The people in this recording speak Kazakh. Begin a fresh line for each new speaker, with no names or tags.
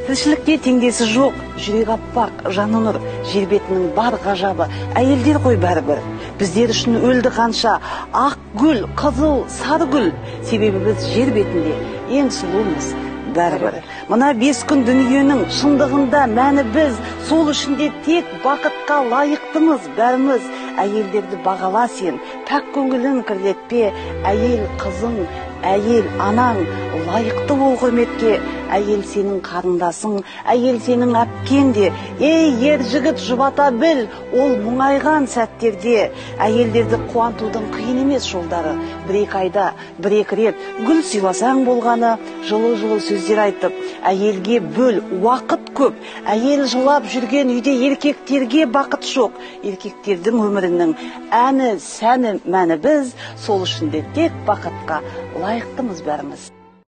Тіршілікте теңдесі жоқ, жүрек аппақ, жаны нұр, жер бетінің бар ғажабы, әйелдер ғой бәрібір. Біздер үшін өлді қанша, ақ гүл, қызыл, сары гүл, себебі біз жер бетінде ең сұлумыз бәрібір. Мына 5 күн дүниенің шындығында мәні біз, сол үшінде тек бақытқа лайықтымыз бәріміз. Әйелдерді бағала сен, пәк көңілін кірлетпе, әйел қызың, әйел анаң, лайықты ол құрметке. Әйел сенің қарындасың, әйел сенің әпкең де. Ей, ер жігіт, жұбата біл, ол мұңайған сәттерде. Әйелдерді қуантудың қиын емес жолдары. 1-2 айда, 1-2 рет гүл сыйласаң болғаны, жылы-жылы сөздер айтып, әйелге бөл, уақыт көп. Әйел жылап жүрген үйде еркектерге бақыт жоқ. Еркектердің өмірінің әні, сәні, мәні біз, сол үшін де тек бақытқа лайықтымыз бәріміз.